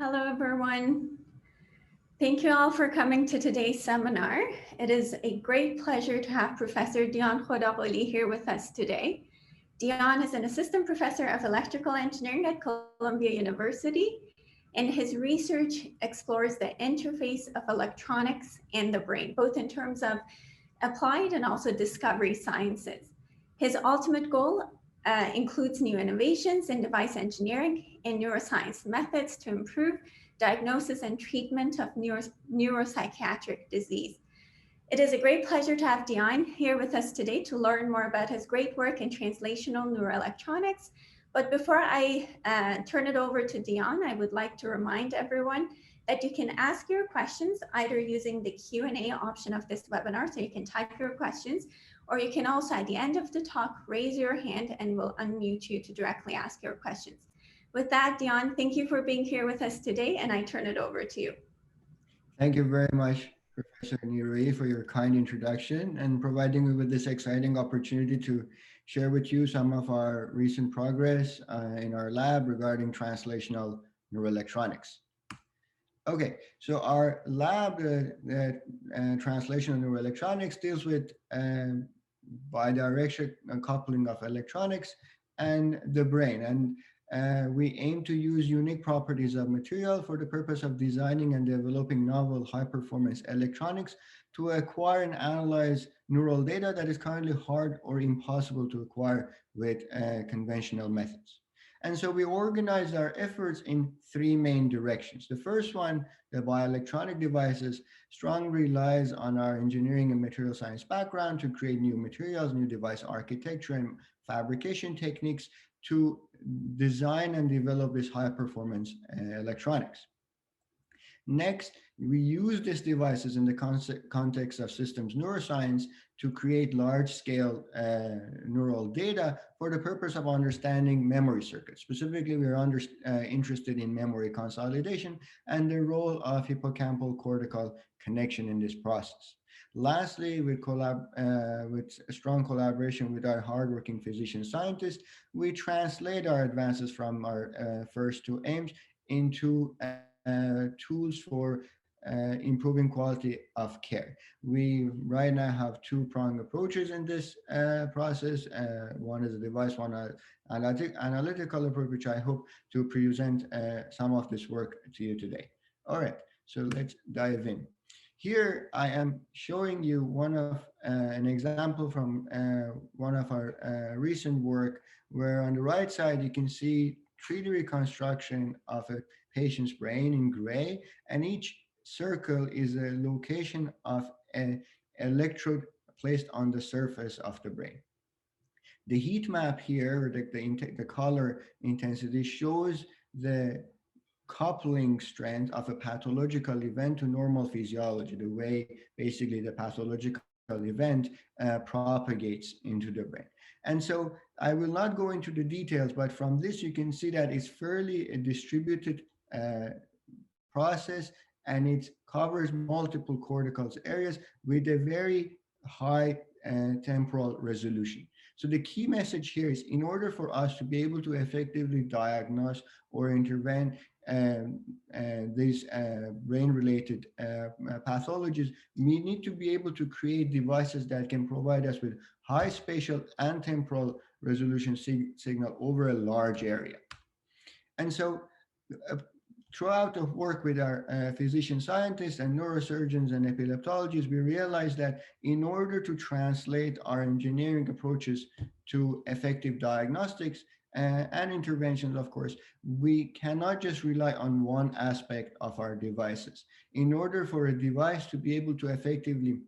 Hello, everyone. Thank you all for coming to today's seminar. It is a great pleasure to have Professor Dion Khodagholy here with us today. Dion is an assistant professor of electrical engineering at Columbia University, and his research explores the interface of electronics and the brain, both in terms of applied and also discovery sciences. His ultimate goal includes new innovations in device engineering and neuroscience methods to improve diagnosis and treatment of neuropsychiatric disease. It is a great pleasure to have Dion here with us today to learn more about his great work in translational neuroelectronics. But before I turn it over to Dion, I would like to remind everyone that you can ask your questions either using the Q&A option of this webinar, so you can type your questions, or you can also at the end of the talk raise your hand and we'll unmute you to directly ask your questions. With that, Dion, thank you for being here with us today, and I turn it over to you. Thank you very much, Professor Nirui, for your kind introduction and providing me with this exciting opportunity to share with you some of our recent progress in our lab regarding translational neuroelectronics. Okay, so our lab, translational neuroelectronics, deals with bidirectional coupling of electronics and the brain. And we aim to use unique properties of material for the purpose of designing and developing novel high-performance electronics to acquire and analyze neural data that is currently hard or impossible to acquire with conventional methods. And so we organize our efforts in three main directions. The first one, the bioelectronic devices, strongly relies on our engineering and material science background to create new materials, new device architecture, and fabrication techniques to design and develop this high performance electronics. Next, we use these devices in the context of systems neuroscience to create large-scale neural data for the purpose of understanding memory circuits. Specifically, we're interested in memory consolidation and the role of hippocampal cortical connection in this process. Lastly, with a strong collaboration with our hardworking physician scientists, we translate our advances from our first two aims into tools for improving quality of care. We right now have two-pronged approaches in this process. One is a device, one analytical approach, which I hope to present some of this work to you today. All right, so let's dive in. Here I am showing you an example from one of our recent work, where on the right side you can see 3D reconstruction of a patient's brain in gray, and each circle is a location of an electrode placed on the surface of the brain. The heat map here, the color intensity, shows the coupling strength of a pathological event to normal physiology, the way basically the pathological event propagates into the brain. And so I will not go into the details, but from this you can see that it's fairly a distributed process, and it covers multiple cortical areas with a very high temporal resolution. So the key message here is, in order for us to be able to effectively diagnose or intervene these brain-related pathologies, we need to be able to create devices that can provide us with high spatial and temporal resolution signal over a large area. And so throughout the work with our physician scientists and neurosurgeons and epileptologists, we realized that in order to translate our engineering approaches to effective diagnostics and interventions, of course, we cannot just rely on one aspect of our devices. In order for a device to be able to effectively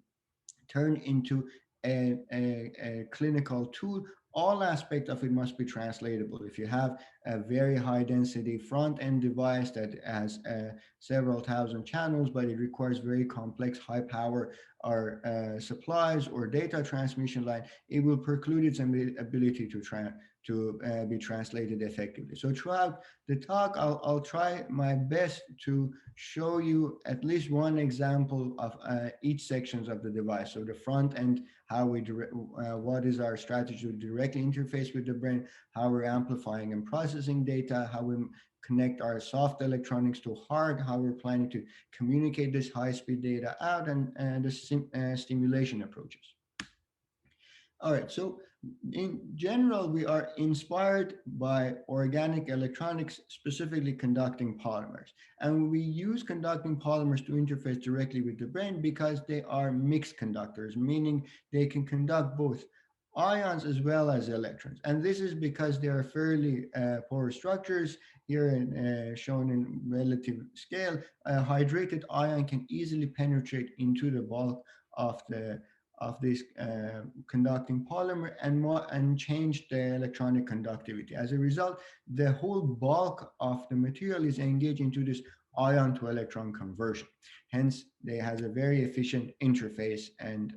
turn into a clinical tool, all aspects of it must be translatable. If you have a very high density front end device that has several thousand channels, but it requires very complex high power or supplies or data transmission line, it will preclude its ability to be translated effectively. So throughout the talk, I'll try my best to show you at least one example of each sections of the device. So the front end, how we what is our strategy to directly interface with the brain, how we're amplifying and processing data, how we connect our soft electronics to hard, how we're planning to communicate this high-speed data out, and the stimulation approaches. All right, so in general, we are inspired by organic electronics, specifically conducting polymers. And we use conducting polymers to interface directly with the brain because they are mixed conductors, meaning they can conduct both ions as well as electrons. And this is because they are fairly porous structures. Here shown in relative scale, a hydrated ion can easily penetrate into the bulk of this conducting polymer and change the electronic conductivity. As a result, the whole bulk of the material is engaged into this ion to electron conversion. Hence, they has a very efficient interface and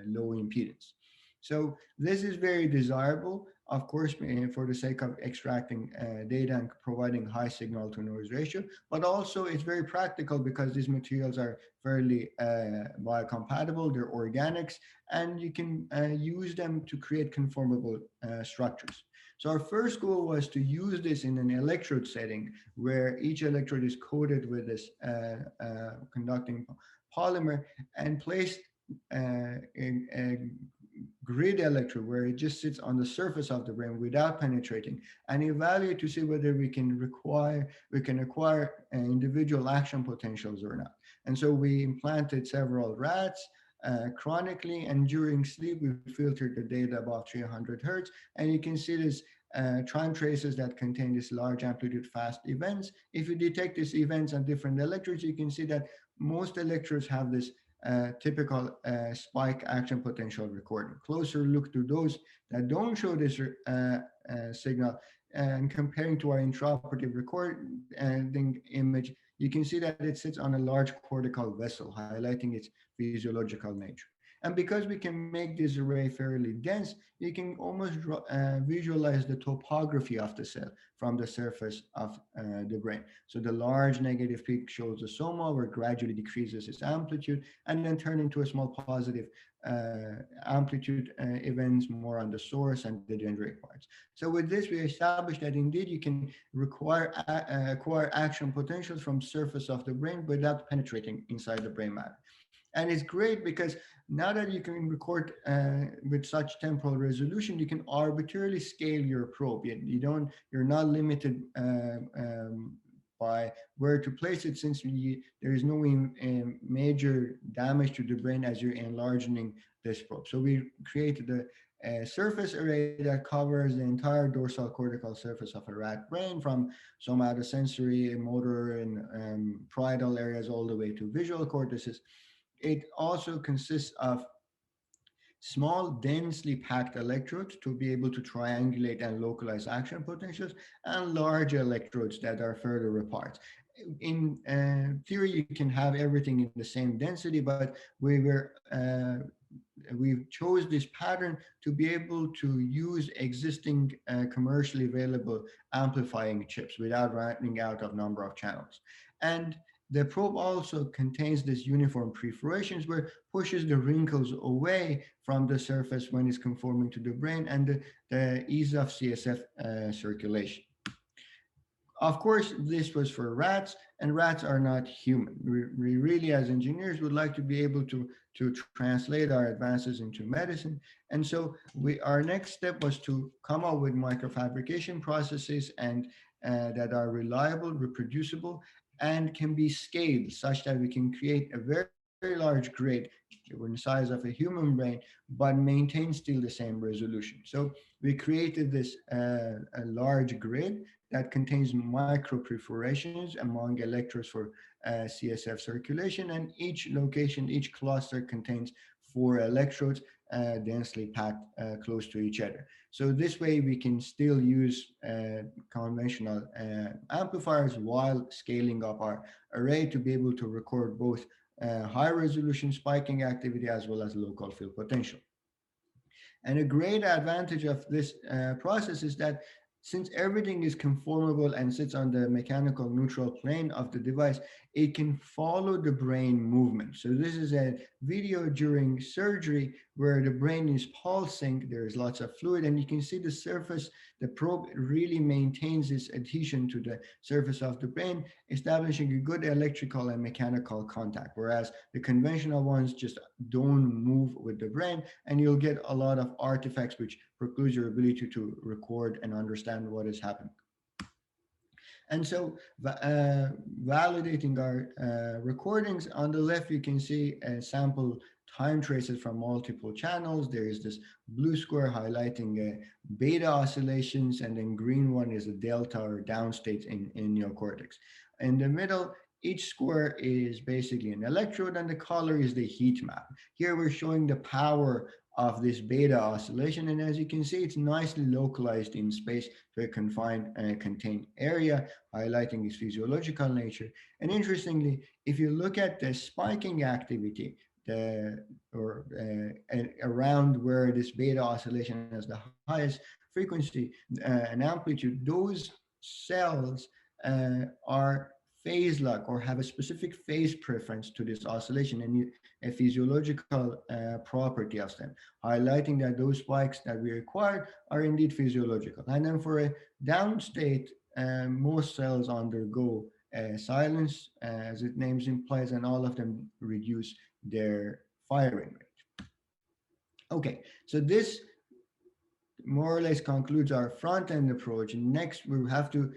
low impedance. So this is very desirable, of course, for the sake of extracting data and providing high signal to noise ratio, but also it's very practical because these materials are fairly biocompatible, they're organics, and you can use them to create conformable structures. So our first goal was to use this in an electrode setting where each electrode is coated with this conducting polymer and placed in a grid electrode where it just sits on the surface of the brain without penetrating, and evaluate to see whether we can acquire individual action potentials or not. And so we implanted several rats chronically, and during sleep we filtered the data above 300 hertz, and you can see this time traces that contain this large amplitude fast events. If you detect these events on different electrodes, you can see that most electrodes have this typical spike action potential recording. Closer look to those that don't show this signal, and comparing to our intraoperative recording image, you can see that it sits on a large cortical vessel, highlighting its physiological nature. And because we can make this array fairly dense, you can almost visualize the topography of the cell from the surface of the brain. So the large negative peak shows the soma, where it gradually decreases its amplitude, and then turn into a small positive amplitude events more on the source and the dendritic parts. So with this, we established that indeed you can acquire action potentials from surface of the brain without penetrating inside the brain matter. And it's great because now that you can record with such temporal resolution, you can arbitrarily scale your probe. You're not limited by where to place it, since there is no major damage to the brain as you're enlarging this probe. So we created a surface array that covers the entire dorsal cortical surface of a rat brain, from somatosensory, motor, and parietal areas all the way to visual cortices. It also consists of small, densely packed electrodes to be able to triangulate and localize action potentials, and large electrodes that are further apart. In theory, you can have everything in the same density, but we chose this pattern to be able to use existing commercially available amplifying chips without running out of number of channels. And the probe also contains this uniform perforations where pushes the wrinkles away from the surface when it's conforming to the brain, and the ease of CSF circulation. Of course, this was for rats, and rats are not human. We really, as engineers, would like to be able to translate our advances into medicine. And so our next step was to come up with microfabrication processes and that are reliable, reproducible, and can be scaled such that we can create a very, very large grid in the size of a human brain, but maintain still the same resolution. So we created this a large grid that contains micro perforations among electrodes for CSF circulation, and each location, each cluster contains 4 electrodes densely packed close to each other. So this way we can still use conventional amplifiers while scaling up our array to be able to record both high resolution spiking activity as well as local field potential. And a great advantage of this process is that since everything is conformable and sits on the mechanical neutral plane of the device, it can follow the brain movement. So this is a video during surgery where the brain is pulsing. There's lots of fluid, and you can see the surface. The probe really maintains its adhesion to the surface of the brain, establishing a good electrical and mechanical contact, whereas the conventional ones just don't move with the brain, and you'll get a lot of artifacts which precludes your ability to record and understand what is happening. And so validating our recordings, on the left, you can see a sample time traces from multiple channels. There is this blue square highlighting beta oscillations, and then green one is a delta or downstate in neocortex. In the middle, each square is basically an electrode, and the color is the heat map. Here we're showing the power of this beta oscillation, and as you can see, it's nicely localized in space to a confined and contained area, highlighting its physiological nature. And interestingly, if you look at the spiking activity, around where this beta oscillation has the highest frequency and amplitude, those cells are phase lock or have a specific phase preference to this oscillation, and a physiological property of them, highlighting that those spikes that we require are indeed physiological. And then for a downstate, most cells undergo silence, as its name implies, and all of them reduce their firing rate. Okay, so this more or less concludes our front-end approach. Next, we have to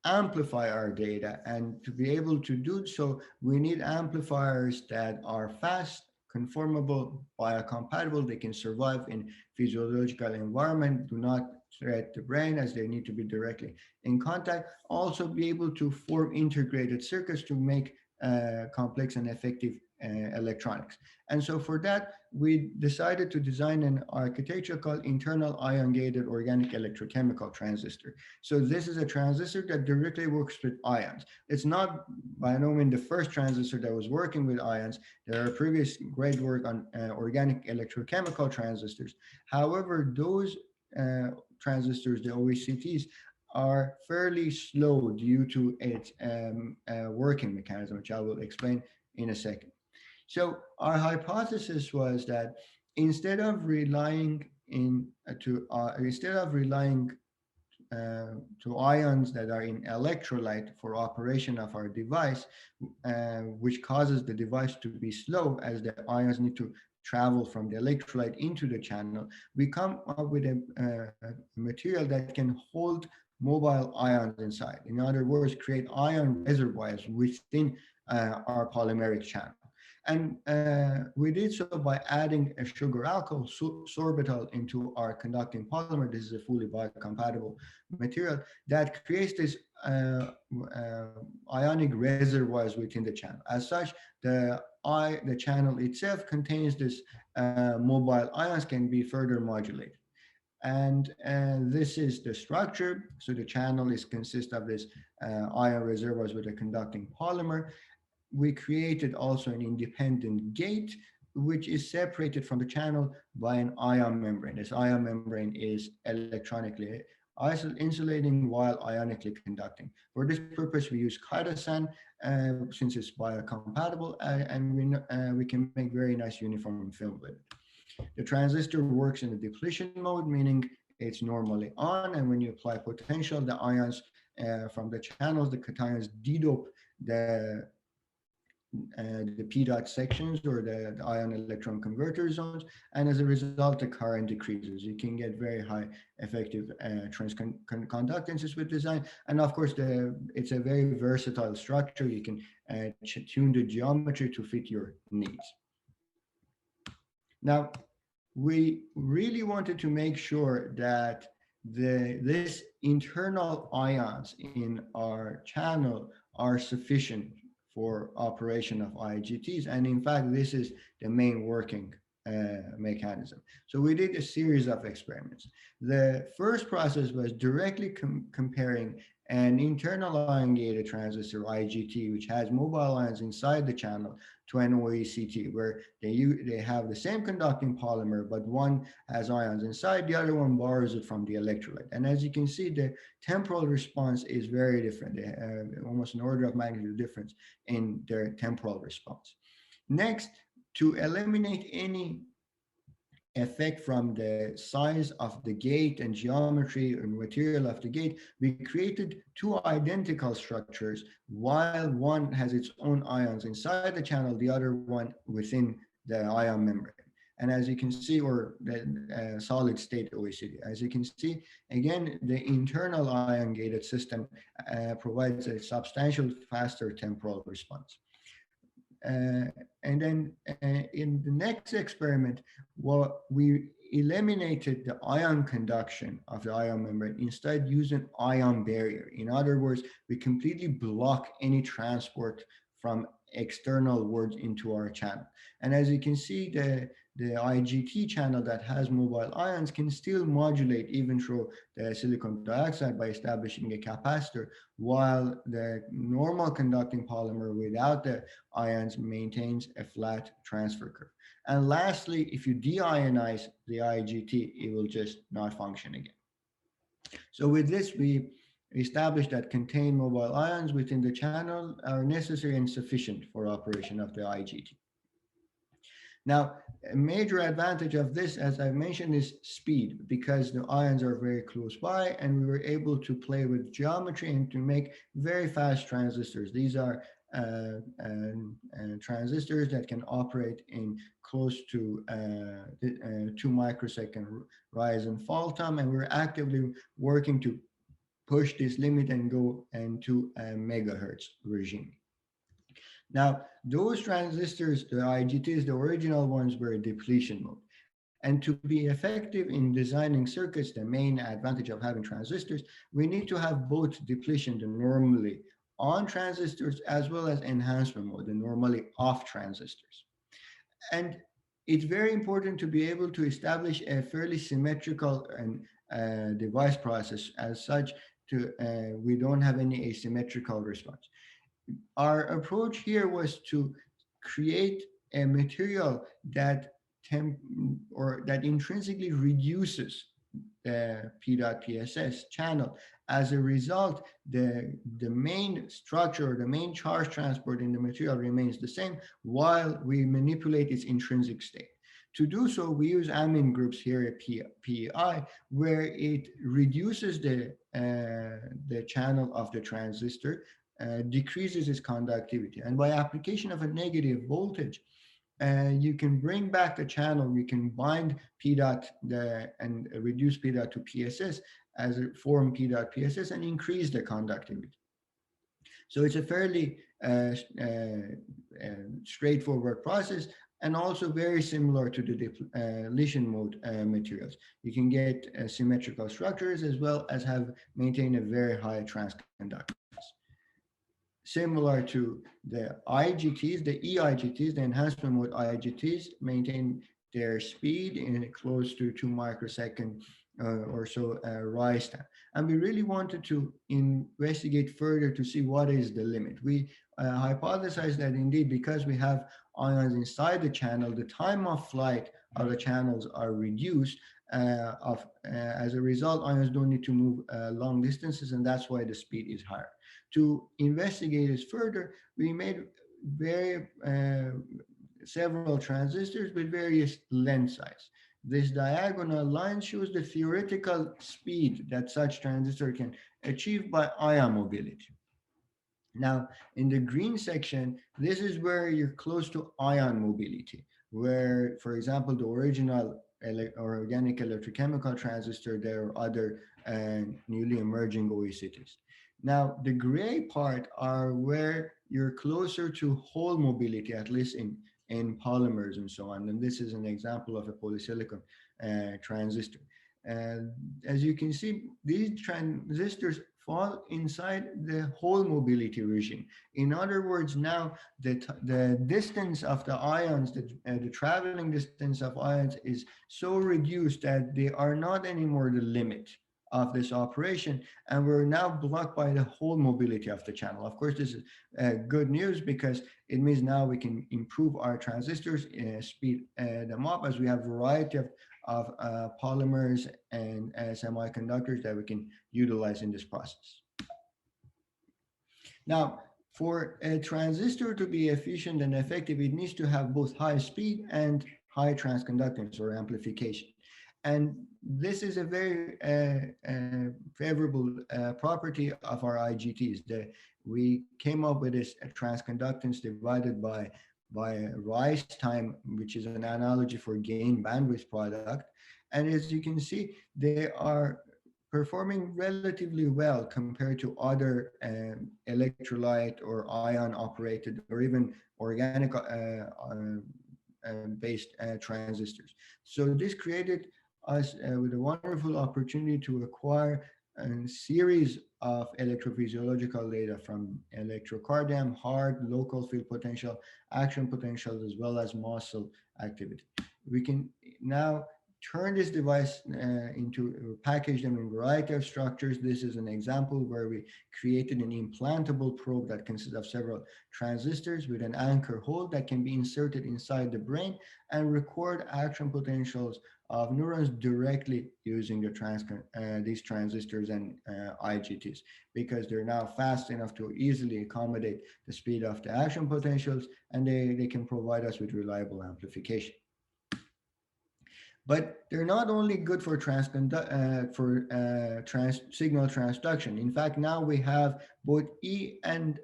amplify our data, and to be able to do so, we need amplifiers that are fast, conformable, biocompatible. They can survive in physiological environment, do not threat the brain as they need to be directly in contact. Also be able to form integrated circuits to make complex and effective electronics. And so for that, we decided to design an architecture called internal ion-gated organic electrochemical transistor. So this is a transistor that directly works with ions. It's not by no means the first transistor that was working with ions. There are previous great work on organic electrochemical transistors. However, those transistors, the OECTs, are fairly slow due to its working mechanism, which I will explain in a second. So our hypothesis was that instead of relying to ions that are in electrolyte for operation of our device, which causes the device to be slow as the ions need to travel from the electrolyte into the channel, we come up with a material that can hold mobile ions inside. In other words, create ion reservoirs within our polymeric channel. And we did so by adding a sugar alcohol sorbitol into our conducting polymer. This is a fully biocompatible material that creates this ionic reservoirs within the channel. As such, the channel itself contains this mobile ions can be further modulated. And this is the structure. So the channel consists of this ion reservoirs with a conducting polymer. We created also an independent gate, which is separated from the channel by an ion membrane. This ion membrane is electronically insulating while ionically conducting. For this purpose, we use chitosan since it's biocompatible, and we can make very nice uniform film with it. The transistor works in the depletion mode, meaning it's normally on, and when you apply potential, the ions from the channels, the cations, dedope the P dot sections or the ion electron converter zones, and as a result the current decreases. You can get very high effective conductances with design, and of course it's a very versatile structure. You can tune the geometry to fit your needs. Now, we really wanted to make sure that this internal ions in our channel are sufficient for operation of IGTs. And in fact, this is the main working mechanism. So we did a series of experiments. The first process was directly comparing an internal ion-gated transistor, IGT, which has mobile ions inside the channel, to an OECT, where they have the same conducting polymer, but one has ions inside, the other one borrows it from the electrolyte. And as you can see, the temporal response is very different, almost an order of magnitude difference in their temporal response. Next, to eliminate any effect from the size of the gate and geometry and material of the gate, we created two identical structures, while one has its own ions inside the channel, the other one within the ion membrane. And as you can see, or the solid state OECD, as you can see, again, the internal ion-gated system provides a substantial faster temporal response. And then in the next experiment, what we eliminated the ion conduction of the ion membrane, instead using ion barrier. In other words, we completely block any transport from external words into our channel. And as you can see, the IGT channel that has mobile ions can still modulate even through the silicon dioxide by establishing a capacitor, while the normal conducting polymer without the ions maintains a flat transfer curve. And lastly, if you deionize the IGT, it will just not function again. So with this, we established that contained mobile ions within the channel are necessary and sufficient for operation of the IGT. Now, a major advantage of this, as I mentioned, is speed, because the ions are very close by, and we were able to play with geometry and to make very fast transistors. These are transistors that can operate in close to 2 microsecond rise and fall time, and we're actively working to push this limit and go into a megahertz regime. Now, those transistors, the IGTs, the original ones, were depletion mode. And to be effective in designing circuits, the main advantage of having transistors, we need to have both depletion, the normally on transistors, as well as enhancement mode, the normally off transistors. And it's very important to be able to establish a fairly symmetrical and device process as such to we don't have any asymmetrical response. Our approach here was to create a material that that intrinsically reduces the P.PSS channel. As a result, the main structure, the main charge transport in the material remains the same while we manipulate its intrinsic state. To do so, we use amine groups here at PEI, where it reduces the channel of the transistor, decreases its conductivity. And by application of a negative voltage, you can bring back the channel, you can bind and reduce P dot to PSS as a form P.PSS and increase the conductivity. So it's a fairly straightforward process, and also very similar to the depletion mode materials. You can get symmetrical structures as well as maintain a very high transconductance. Similar to the IGTs, the e-IGTs, the enhancement mode IGTs, maintain their speed in close to 2 microsecond or so rise time. And we really wanted to investigate further to see what is the limit. We hypothesized that indeed, because we have ions inside the channel, the time of flight of the channels are reduced. As a result, ions don't need to move long distances, and that's why the speed is higher. To investigate this further, we made several transistors with various length size. This diagonal line shows the theoretical speed that such transistor can achieve by ion mobility. Now, in the green section, this is where you're close to ion mobility, where, for example, the original organic electrochemical transistor, there are other newly emerging OECTs. Now, the gray part are where you're closer to hole mobility, at least in polymers and so on. And this is an example of a polysilicon transistor. As you can see, these transistors fall inside the hole mobility regime. In other words, now the distance of the ions, the traveling distance of ions is so reduced that they are not anymore the limit of this operation, and we're now blocked by the whole mobility of the channel. Of course, this is good news because it means now we can improve our transistors, speed them up, as we have a variety of polymers and semiconductors that we can utilize in this process. Now, for a transistor to be efficient and effective, it needs to have both high speed and high transconductance or amplification. And this is a very favorable property of our IGTs. We came up with this transconductance divided by rise time, which is an analogy for gain bandwidth product. And as you can see, they are performing relatively well compared to other electrolyte or ion operated or even organic based transistors. So this created us with a wonderful opportunity to acquire a series of electrophysiological data from electrocardiogram, heart, local field potential, action potential, as well as muscle activity. We can now turn this device into, package them in a variety of structures. This is an example where we created an implantable probe that consists of several transistors with an anchor hole that can be inserted inside the brain and record action potentials of neurons directly using these transistors and IGTs, because they're now fast enough to easily accommodate the speed of the action potentials, and they can provide us with reliable amplification. But they're not only good for signal transduction. In fact, now we have both E and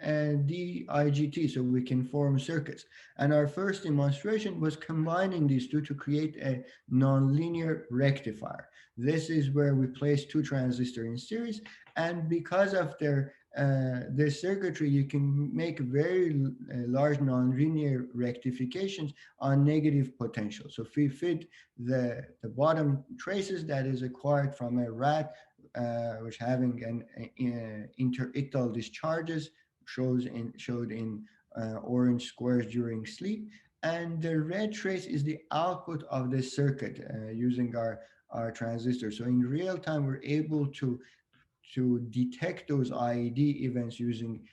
D IGT, so we can form circuits. And our first demonstration was combining these two to create a nonlinear rectifier. This is where we place two transistors in series, and because of their circuitry, you can make very large nonlinear rectifications on negative potential. So if we fit the bottom traces that is acquired from a rat, which having an interictal discharges, showed in orange squares during sleep, and the red trace is the output of this circuit using our transistor. So in real time, we're able to detect those IED events using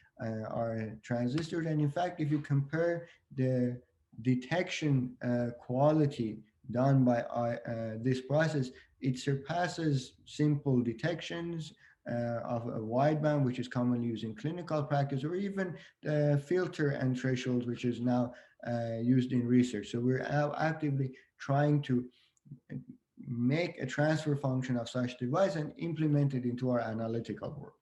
our transistors. And in fact, if you compare the detection quality done by this process, it surpasses simple detections of a wideband, which is commonly used in clinical practice, or even the filter and threshold, which is now used in research. So we're actively trying to make a transfer function of such device and implement it into our analytical world.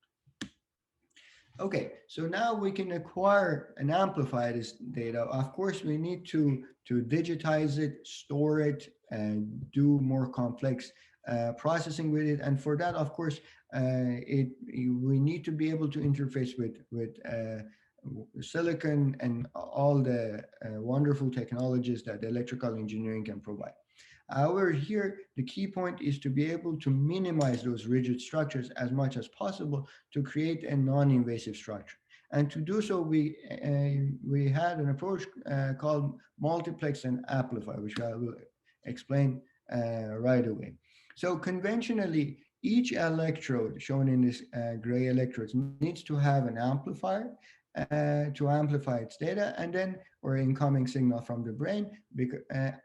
Okay, so now we can acquire and amplify this data. Of course, we need to digitize it, store it, and do more complex processing with it. And for that, of course, we need to be able to interface with silicon and all the wonderful technologies that electrical engineering can provide. However, here, the key point is to be able to minimize those rigid structures as much as possible to create a non-invasive structure. And to do so, we had an approach called multiplex and amplify, which I will explain right away. So conventionally, each electrode shown in this gray electrodes needs to have an amplifier to amplify its data, and then or incoming signal from the brain,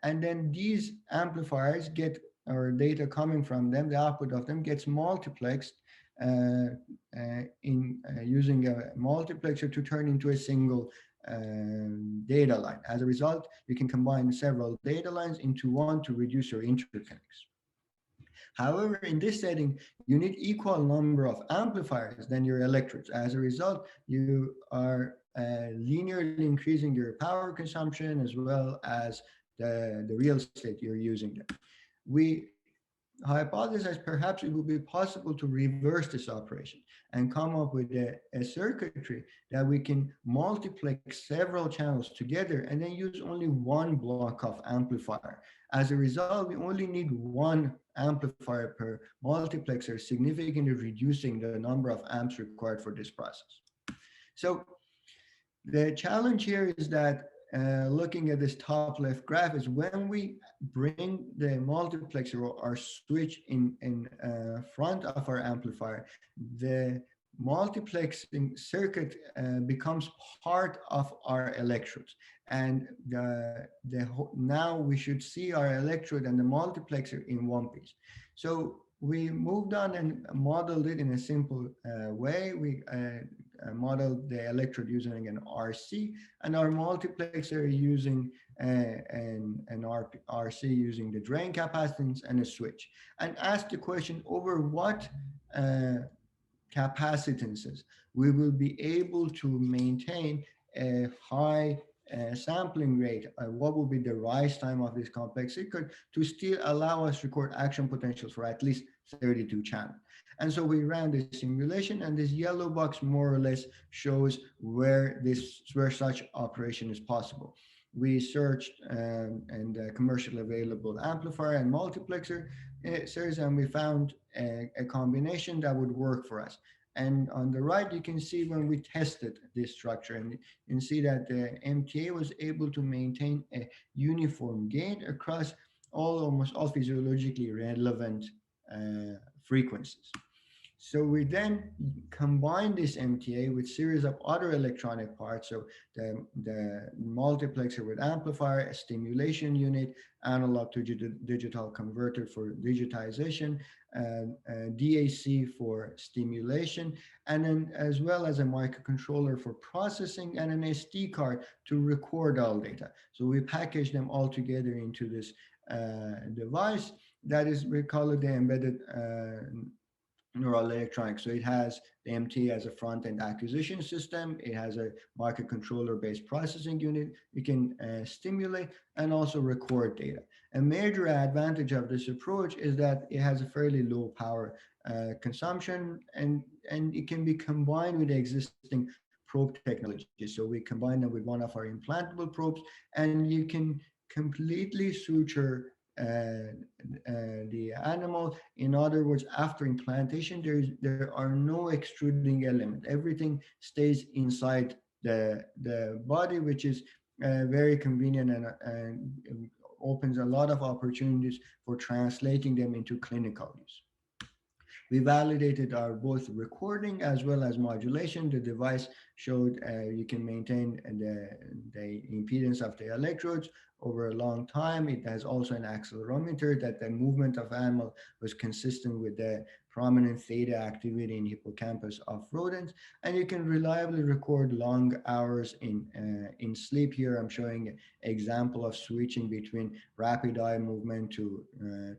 and then these amplifiers get, or data coming from them, the output of them gets multiplexed using a multiplexer to turn into a single data line. As a result, you can combine several data lines into one to reduce your interconnects. However, in this setting, you need equal number of amplifiers than your electrodes. As a result, you are linearly increasing your power consumption as well as the real estate you're using them. We hypothesized perhaps it would be possible to reverse this operation and come up with a circuitry that we can multiplex several channels together and then use only one block of amplifier. As a result, we only need one amplifier per multiplexer, significantly reducing the number of amps required for this process. So the challenge here is that looking at this top left graph is when we bring the multiplexer or our switch in front of our amplifier, the multiplexing circuit becomes part of our electrodes. And now we should see our electrode and the multiplexer in one piece. So we moved on and modeled it in a simple way. We modeled the electrode using an RC and our multiplexer using an RC using the drain capacitance and a switch, and asked the question over what capacitances we will be able to maintain a high sampling rate. What will be the rise time of this complex circuit to still allow us to record action potentials for at least 32 channels. And so we ran this simulation, and this yellow box more or less shows where such operation is possible. We searched and commercially available amplifier and multiplexer series, and we found a combination that would work for us. And on the right, you can see when we tested this structure, and you can see that the MTA was able to maintain a uniform gain across almost all physiologically relevant frequencies. So we then combine this MTA with series of other electronic parts. So the multiplexer with amplifier, a stimulation unit, analog to digital converter for digitization, DAC for stimulation, and then as well as a microcontroller for processing and an SD card to record all data. So we package them all together into this device that is, we call it the embedded NeuroElectronics. So it has the MT as a front-end acquisition system. It has a microcontroller-based processing unit. You can stimulate and also record data. A major advantage of this approach is that it has a fairly low power consumption, and it can be combined with existing probe technology. So we combine them with one of our implantable probes, and you can completely suture the animal. In other words, after implantation, there are no extruding element. Everything stays inside the body, which is very convenient and opens a lot of opportunities for translating them into clinical use. We validated our both recording as well as modulation. The device showed you can maintain the impedance of the electrodes over a long time. It has also an accelerometer that the movement of animal was consistent with the prominent theta activity in hippocampus of rodents, and you can reliably record long hours in sleep. Here I'm showing an example of switching between rapid eye movement to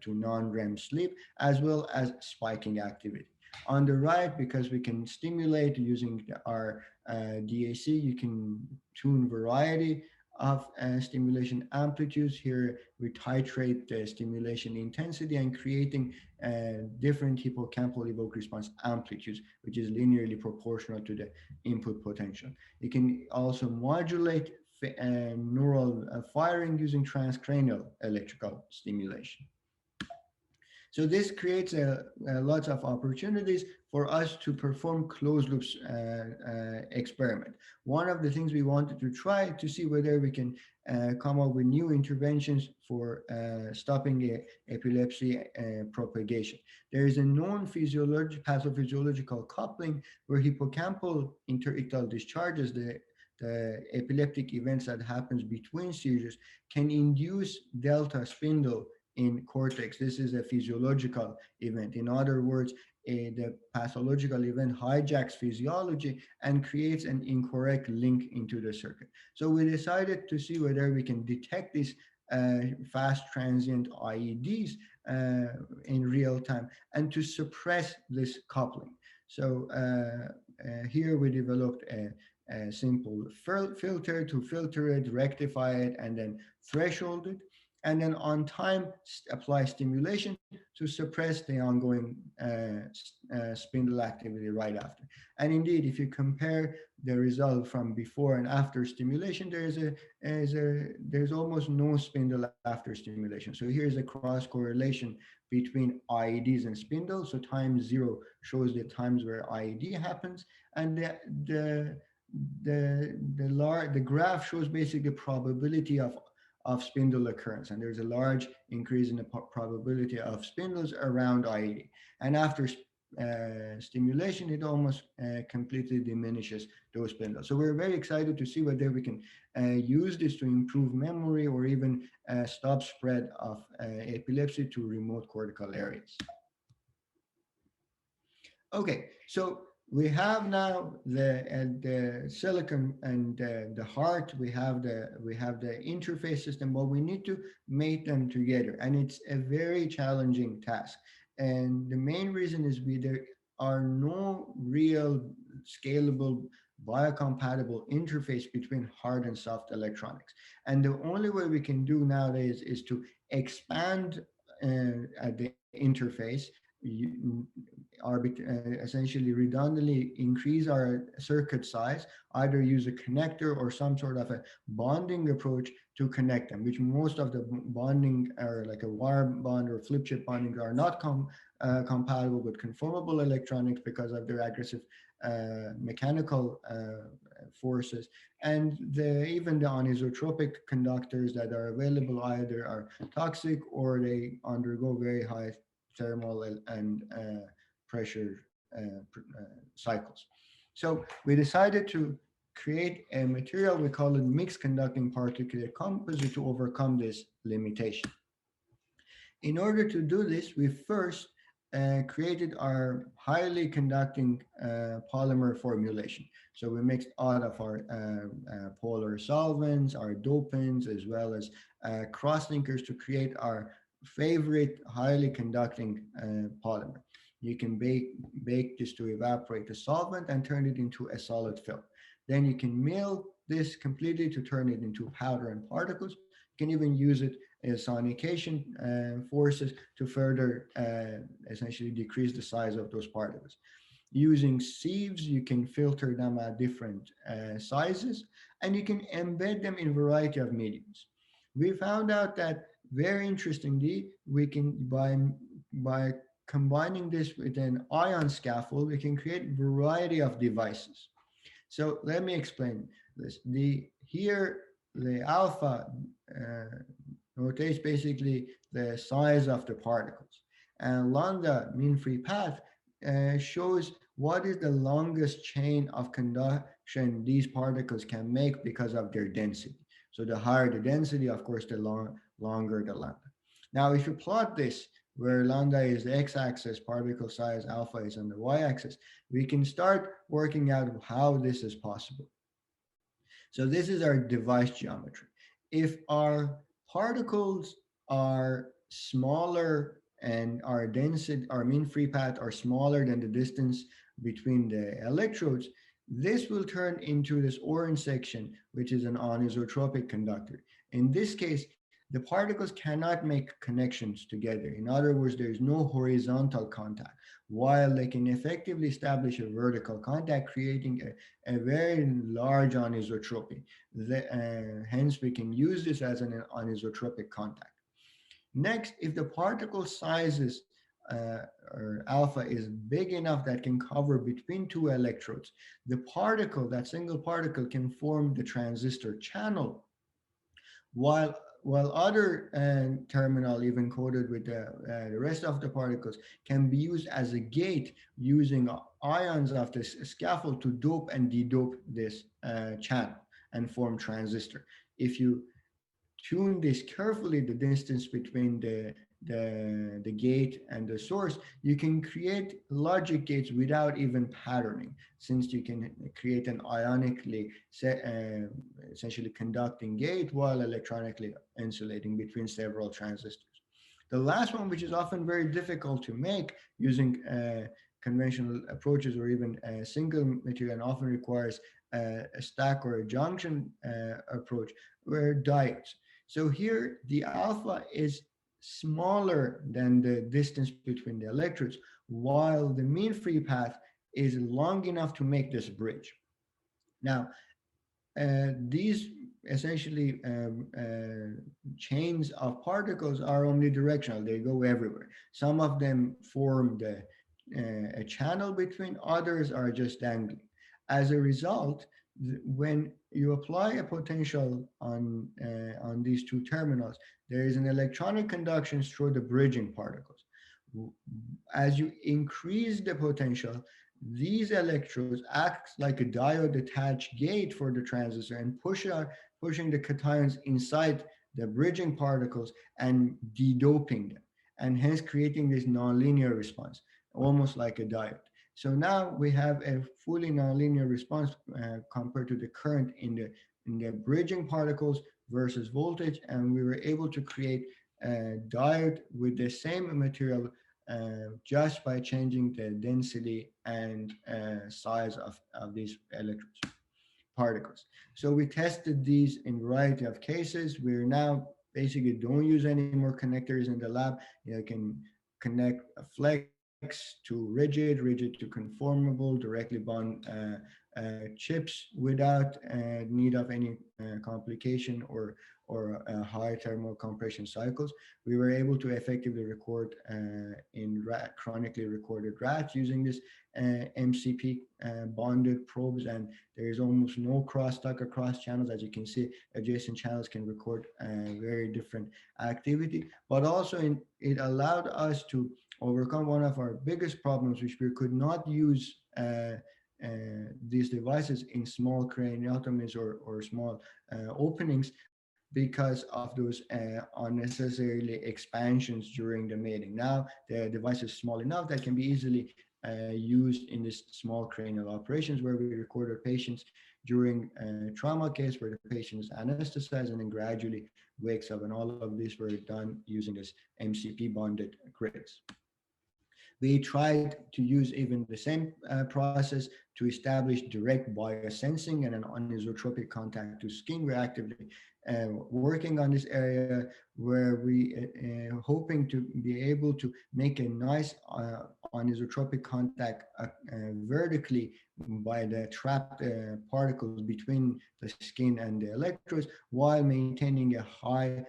non-REM sleep, as well as spiking activity. On the right, because we can stimulate using our DAC, you can tune variety of stimulation amplitudes. Here we titrate the stimulation intensity and creating different hippocampal evoked response amplitudes, which is linearly proportional to the input potential. You can also modulate neural firing using transcranial electrical stimulation. So this creates a lot of opportunities for us to perform closed loops experiment. One of the things we wanted to try to see whether we can come up with new interventions for stopping epilepsy propagation. There is a known pathophysiological coupling where hippocampal interictal discharges, the epileptic events that happens between seizures, can induce delta spindle in cortex. This is a physiological event. In other words, the pathological event hijacks physiology and creates an incorrect link into the circuit. So we decided to see whether we can detect these fast transient IEDs in real time and to suppress this coupling. So here we developed a simple filter to filter it, rectify it, and then threshold it, and then on time apply stimulation to suppress the ongoing spindle activity right after. And indeed, if you compare the result from before and after stimulation, there's almost no spindle after stimulation. So here's a cross correlation between IEDs and spindle. So time 0 shows the times where IED happens, and the graph shows basically probability of spindle occurrence, and there's a large increase in the probability of spindles around IED. And after stimulation, it almost completely diminishes those spindles. So we're very excited to see whether we can use this to improve memory or even stop spread of epilepsy to remote cortical areas. Okay, so we have now the silicon and the heart. We have the interface system, but we need to make them together, and it's a very challenging task. And the main reason is there are no real scalable biocompatible interface between hard and soft electronics. And the only way we can do nowadays is to expand at the interface, essentially redundantly increase our circuit size, either use a connector or some sort of a bonding approach to connect them, which most of the bonding are like a wire bond or flip chip bonding are not compatible with conformable electronics because of their aggressive mechanical forces. And even the anisotropic conductors that are available either are toxic or they undergo very high thermal and pressure cycles. So we decided to create a material, we call it mixed conducting particulate composite, to overcome this limitation. In order to do this, we first created our highly conducting polymer formulation. So we mixed all of our polar solvents, our dopants, as well as cross-linkers to create our favorite highly conducting polymer. You can bake this to evaporate the solvent and turn it into a solid film. Then you can mill this completely to turn it into powder and particles. You can even use it as sonication forces to further essentially decrease the size of those particles. Using sieves, you can filter them at different sizes, and you can embed them in a variety of mediums. We found out that, very interestingly, we can, by combining this with an ion scaffold, we can create a variety of devices. So let me explain this. Here, the alpha rotates basically the size of the particles, and lambda, mean free path, shows what is the longest chain of conduction these particles can make because of their density. So the higher the density, of course, the longer the lambda. Now, if you plot this, where lambda is the x-axis, particle size, alpha is on the y-axis, we can start working out how this is possible. So this is our device geometry. If our particles are smaller and our density, our mean free path are smaller than the distance between the electrodes, this will turn into this orange section, which is an anisotropic conductor. In this case, the particles cannot make connections together. In other words, there is no horizontal contact, while they can effectively establish a vertical contact, creating a very large anisotropy. Hence, we can use this as an anisotropic contact. Next, if the particle sizes or alpha is big enough that can cover between two electrodes, the particle, that single particle, can form the transistor channel, while other terminal, even coded with the rest of the particles, can be used as a gate using ions of this scaffold to dope and dedope this channel and form transistor. If you tune this carefully, the distance between the gate and the source, you can create logic gates without even patterning, since you can create an ionically essentially conducting gate while electronically insulating between several transistors. The last one, which is often very difficult to make using conventional approaches or even a single material, and often requires a stack or a junction approach, were diodes. So here, the alpha is smaller than the distance between the electrodes, while the mean free path is long enough to make this bridge. Now, these essentially chains of particles are omnidirectional. They go everywhere. Some of them form a channel between, others are just dangling. As a result, when you apply a potential on these two terminals, there is an electronic conduction through the bridging particles. As you increase the potential, these electrodes act like a diode attached gate for the transistor and pushing the cations inside the bridging particles and de-doping them, and hence creating this nonlinear response, almost like a diode. So now we have a fully nonlinear response compared to the current in the bridging particles versus voltage, and we were able to create a diode with the same material just by changing the density and size of these electrodes particles. So we tested these in a variety of cases. We're now basically don't use any more connectors in the lab. You can connect a flex to rigid to conformable, directly bond chips without need of any complication or high thermal compression cycles. We were able to effectively record in chronically recorded rats using this MCP bonded probes, and there is almost no crosstalk across channels. As you can see, adjacent channels can record very different activity, but also it allowed us to overcome one of our biggest problems, which we could not use these devices in small craniotomies or small openings because of those unnecessarily expansions during the mating. Now the device is small enough that can be easily used in this small cranial operations where we recorded patients during a trauma case where the patient is anesthetized and then gradually wakes up, and all of these were done using this MCP bonded grids. We tried to use even the same process to establish direct biosensing and an anisotropic contact to skin. We're actively working on this area where we hoping to be able to make a nice anisotropic contact vertically by the trapped particles between the skin and the electrodes, while maintaining a high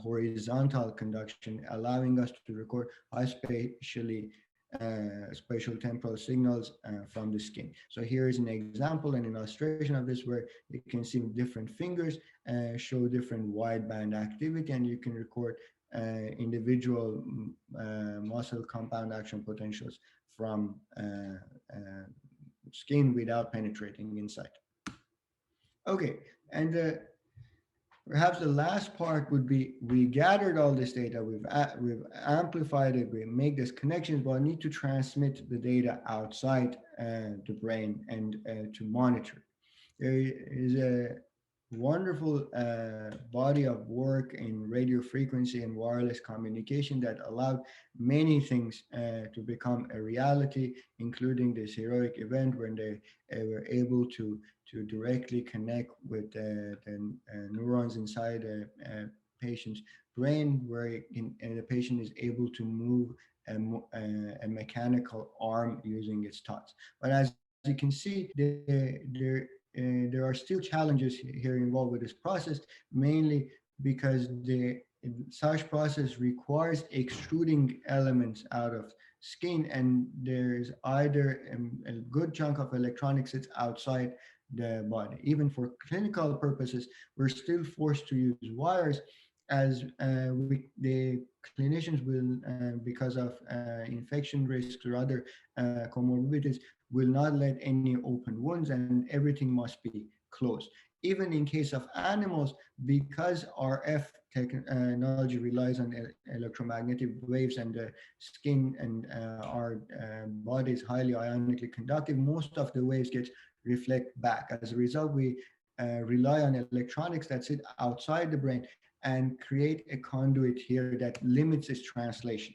horizontal conduction, allowing us to record high spatial temporal signals from the skin. So here is an example and an illustration of this where you can see different fingers show different wideband activity, and you can record individual muscle compound action potentials from skin without penetrating inside. Okay, and perhaps the last part would be we gathered all this data, we've amplified it, we make these connections, but need to transmit the data outside the brain and to monitor. There is a wonderful body of work in radio frequency and wireless communication that allowed many things to become a reality, including this heroic event when they were able to directly connect with the neurons inside a patient's brain, where the patient is able to move a mechanical arm using its thoughts. But as you can see, there are still challenges here involved with this process, mainly because such process requires extruding elements out of skin, and there's either a good chunk of electronics that's outside the body. Even for clinical purposes, we're still forced to use wires, as the clinicians will, because of infection risks or other comorbidities, will not let any open wounds, and everything must be closed. Even in case of animals, because RF technology relies on electromagnetic waves, and the skin and our body is highly ionically conductive, most of the waves get reflect back. As a result, we rely on electronics that sit outside the brain and create a conduit here that limits its translation.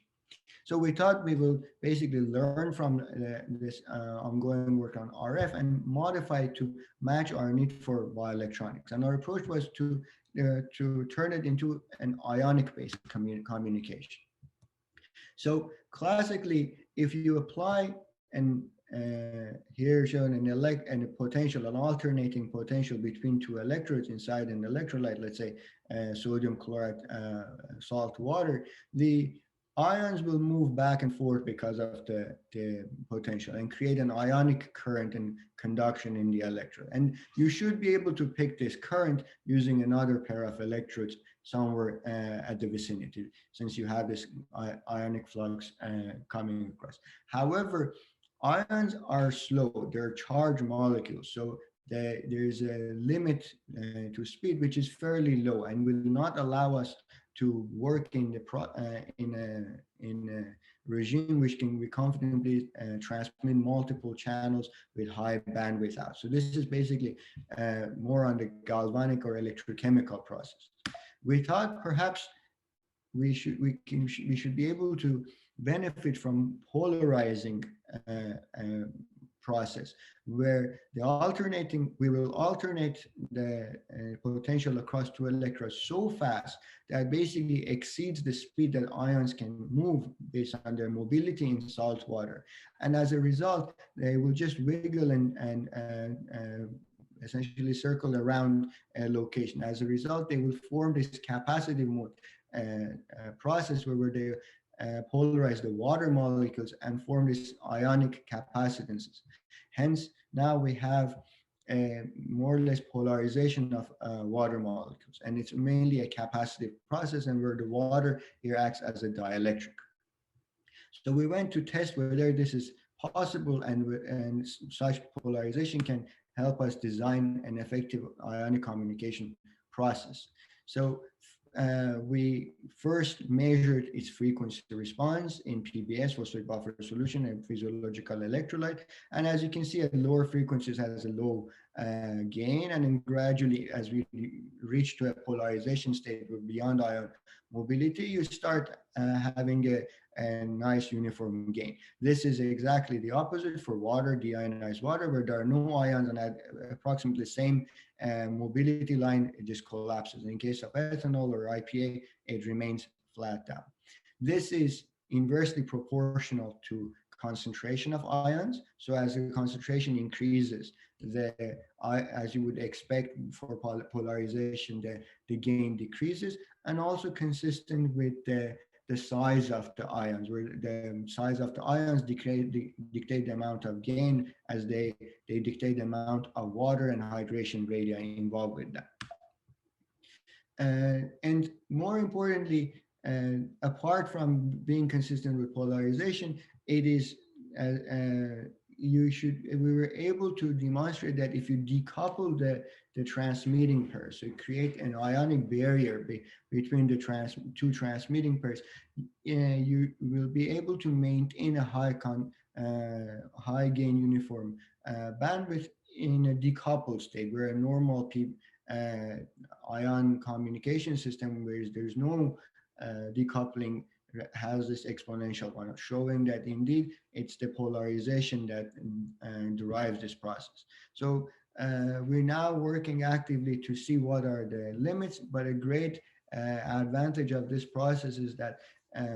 So we thought we will basically learn from this ongoing work on RF and modify it to match our need for bioelectronics. And our approach was to turn it into an ionic-based communication. So classically, if you apply an here shown an potential, an alternating potential between two electrodes inside an electrolyte, let's say sodium chloride salt water, the ions will move back and forth because of the potential and create an ionic current and conduction in the electrode. And you should be able to pick this current using another pair of electrodes somewhere at the vicinity, since you have this ionic flux coming across. However, ions are slow, they're charged molecules. So there's a limit to speed, which is fairly low and will not allow us to work in a regime which can be confidently transmit multiple channels with high bandwidth out. So this is basically more on the galvanic or electrochemical process. We thought perhaps we should be able to benefit from polarizing process where we will alternate the potential across two electrodes so fast that basically exceeds the speed that ions can move based on their mobility in salt water. And as a result, they will just wiggle and essentially circle around a location. As a result, they will form this capacitive mode process where they polarize the water molecules and form these ionic capacitances. Hence, now we have more or less polarization of water molecules, and it's mainly a capacitive process, and where the water here acts as a dielectric. So we went to test whether this is possible, and such polarization can help us design an effective ionic communication process. So we first measured its frequency response in PBS, phosphate buffer solution, and physiological electrolyte. And as you can see, at lower frequencies has a low gain, and then gradually, as we reach to a polarization state with beyond ion mobility, you start having a nice uniform gain. This is exactly the opposite for water, deionized water, where there are no ions and at approximately the same mobility line, it just collapses. In case of ethanol or IPA, it remains flat down. This is inversely proportional to concentration of ions. So as the concentration increases, as you would expect for polarization, the gain decreases, and also consistent with the size of the ions, where the size of the ions dictate the amount of gain, as they dictate the amount of water and hydration gradient involved with that. And more importantly, apart from being consistent with polarization, it is we were able to demonstrate that if you decouple the transmitting pairs, so create an ionic barrier between the two transmitting pairs, you will be able to maintain a high gain uniform bandwidth in a decoupled state, where a normal ion communication system, where there's no decoupling, has this exponential one, showing that indeed it's the polarization that derives this process. So we're now working actively to see what are the limits, but a great advantage of this process is that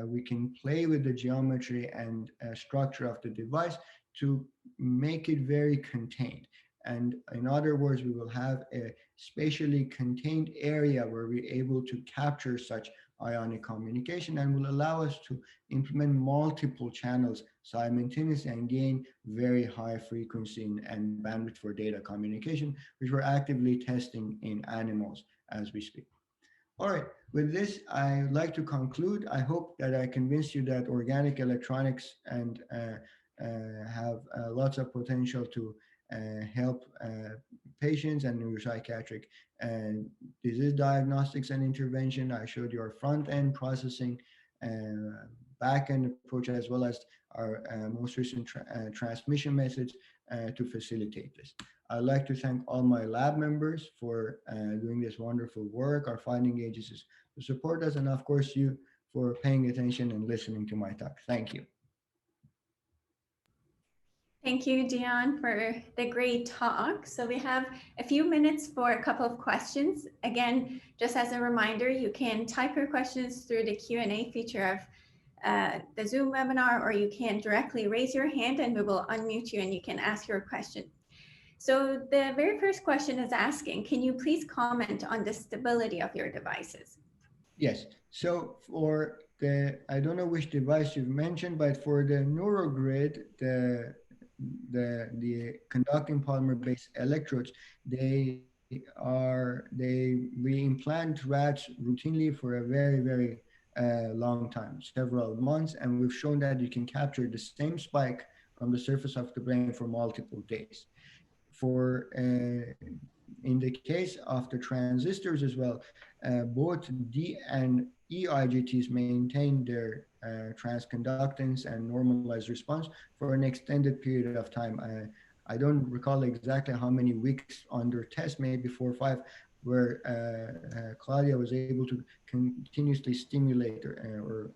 we can play with the geometry and structure of the device to make it very contained. And in other words, we will have a spatially contained area where we're able to capture such ionic communication, and will allow us to implement multiple channels simultaneously and gain very high frequency and bandwidth for data communication, which we're actively testing in animals as we speak. All right, with this, I'd like to conclude. I hope that I convinced you that organic electronics and have lots of potential to help patients and neuropsychiatric disease diagnostics and intervention. I showed you our front-end processing, back-end approach, as well as our most recent transmission methods to facilitate this. I'd like to thank all my lab members for doing this wonderful work, our funding agencies to support us, and of course you for paying attention and listening to my talk. Thank you. Thank you, Dion, for the great talk. So we have a few minutes for a couple of questions. Again, just as a reminder, you can type your questions through the Q&A feature of the Zoom webinar, or you can directly raise your hand and we will unmute you and you can ask your question. So the very first question is asking, can you please comment on the stability of your devices? Yes. So for I don't know which device you've mentioned, but for the neurogrid, the conducting polymer-based electrodes, we implant rats routinely for a very long time, several months, and we've shown that you can capture the same spike from the surface of the brain for multiple days. For in the case of the transistors as well, both D and e-IGTs maintain their transconductance and normalized response for an extended period of time. I don't recall exactly how many weeks under test, maybe 4 or 5, where Claudia was able to continuously stimulate or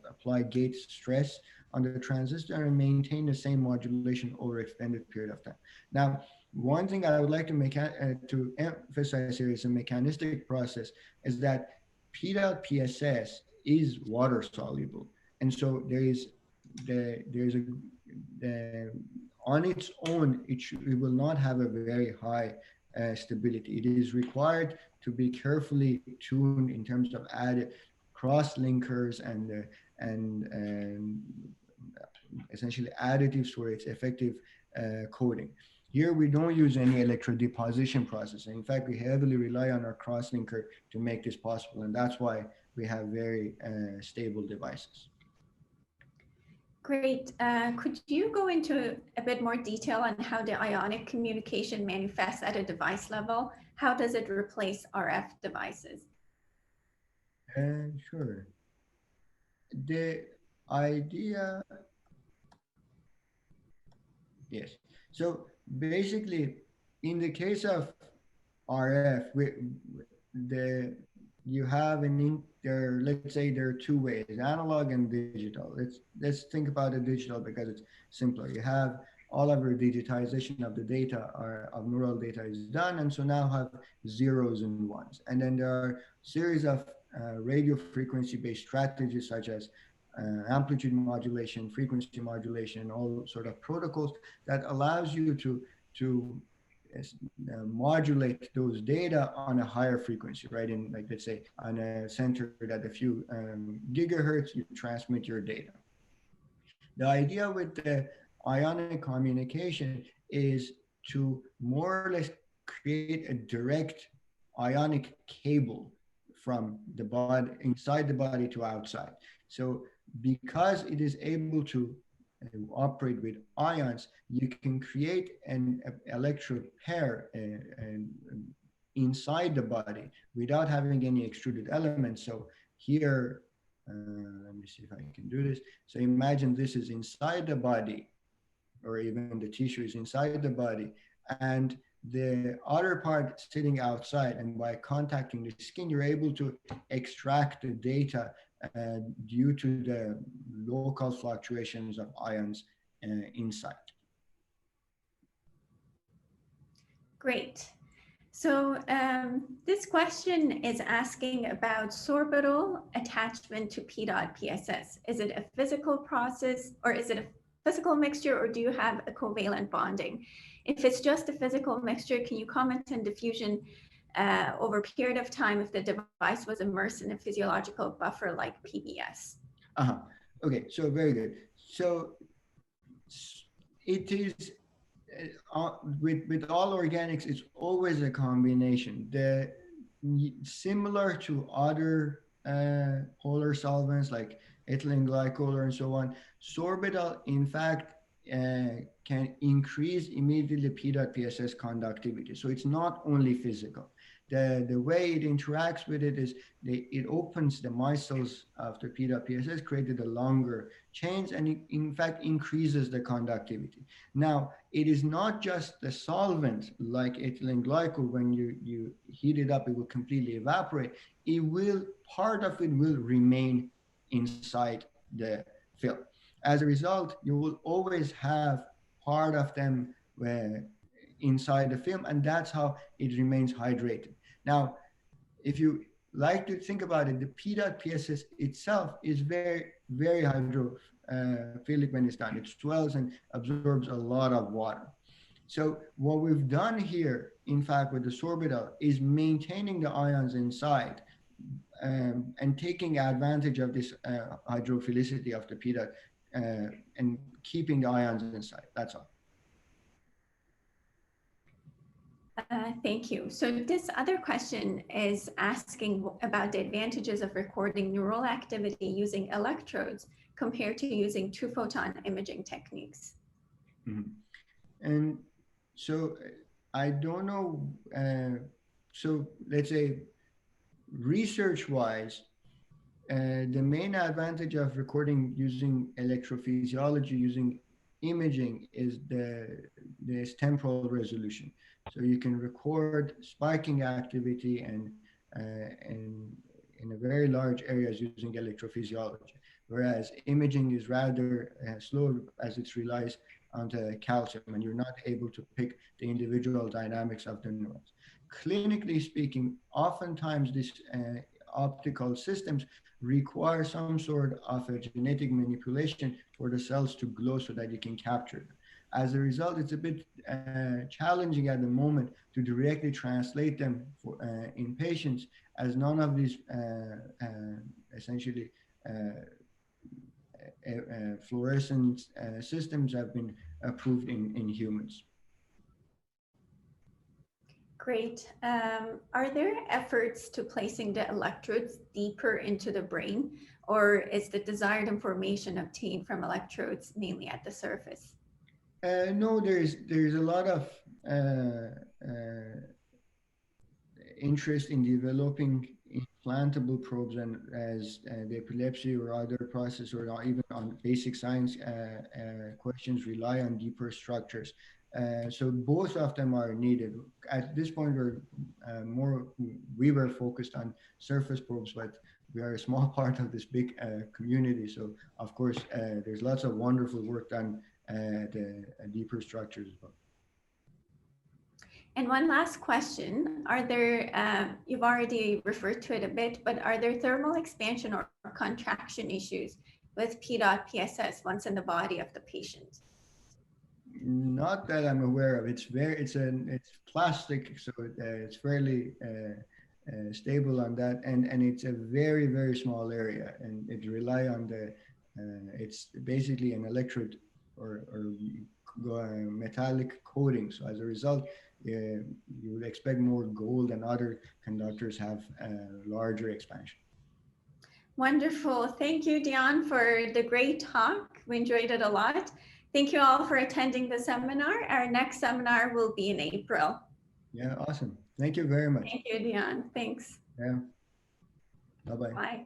apply gate stress on the transistor and maintain the same modulation over extended period of time. Now, one thing I would like to emphasize here is a mechanistic process is that PDOT PSS is water soluble, and so there's on its own it will not have a very high stability. It is required to be carefully tuned in terms of added cross linkers and essentially additives for its effective coding. Here, we don't use any electrodeposition process. In fact, we heavily rely on our crosslinker to make this possible, and that's why we have very stable devices. Great. Could you go into a bit more detail on how the ionic communication manifests at a device level? How does it replace RF devices? Sure. The idea, yes. So basically, in the case of RF, you have let's say there are two ways, analog and digital. Let's think about the digital because it's simpler. You have all of your digitization of the data or of neural data is done, and so now have zeros and ones. And then there are series of radio frequency based strategies such as amplitude modulation, frequency modulation, all sort of protocols that allows you to modulate those data on a higher frequency, right? In, like, let's say on a center at a few gigahertz, you transmit your data. The idea with the ionic communication is to more or less create a direct ionic cable from the body, inside the body to outside. So because it is able to operate with ions, you can create an electrode pair inside the body without having any extruded elements. So here, let me see if I can do this. So imagine this is inside the body, or even the tissue is inside the body, and the other part sitting outside, and by contacting the skin, you're able to extract the data due to the local fluctuations of ions inside. Great. So this question is asking about sorbital attachment to PDOT PSS. Is it a physical process, or is it a physical mixture, or do you have a covalent bonding? If it's just a physical mixture, can you comment on diffusion over a period of time if the device was immersed in a physiological buffer like PBS? Okay, so very good. So it is with all organics, it's always a combination. Similar to other polar solvents like ethylene glycol and so on, sorbitol in fact can increase immediately PDOT PSS conductivity. So it's not only physical. The way it interacts with it is it opens the micelles after PDOT PSS, created a longer chains, and it in fact increases the conductivity. Now, it is not just the solvent like ethylene glycol. When you heat it up, it will completely evaporate. Part of it will remain inside the film. As a result, you will always have part of them inside the film, and that's how it remains hydrated. Now, if you like to think about it, the PDOT PSS itself is very hydrophilic when it's done. It swells and absorbs a lot of water. So what we've done here, in fact, with the sorbitol is maintaining the ions inside and taking advantage of this hydrophilicity of the PDOT and keeping the ions inside. That's all. Thank you. So this other question is asking about the advantages of recording neural activity using electrodes compared to using two-photon imaging techniques. Mm-hmm. And so I don't know. So let's say research-wise, the main advantage of recording using electrophysiology, using imaging, is this temporal resolution. So you can record spiking activity and in a very large areas using electrophysiology, whereas imaging is rather slow as it relies on the calcium, and you're not able to pick the individual dynamics of the neurons. Clinically speaking, oftentimes these optical systems require some sort of a genetic manipulation for the cells to glow so that you can capture them. As a result, it's a bit challenging at the moment to directly translate them in patients, as none of these essentially fluorescent systems have been approved in humans. Great. Are there efforts to placing the electrodes deeper into the brain, or is the desired information obtained from electrodes mainly at the surface? No, there's a lot of interest in developing implantable probes, and as the epilepsy or other process, or even on basic science questions, rely on deeper structures. So both of them are needed. At this point, we were focused on surface probes, but we are a small part of this big community. So of course, there's lots of wonderful work done the deeper structures as well. And one last question, are there, you've already referred to it a bit, but are there thermal expansion or contraction issues with PDOT PSS once in the body of the patient? Not that I'm aware of. It's plastic, so it's fairly stable on that, and it's a very, very small area, and it rely on it's basically an electrode or metallic coating. So as a result, you would expect more gold, and other conductors have larger expansion. Wonderful. Thank you, Dion, for the great talk. We enjoyed it a lot. Thank you all for attending the seminar. Our next seminar will be in April. Yeah, awesome. Thank you very much. Thank you, Dion. Thanks. Yeah. Bye-bye. Bye.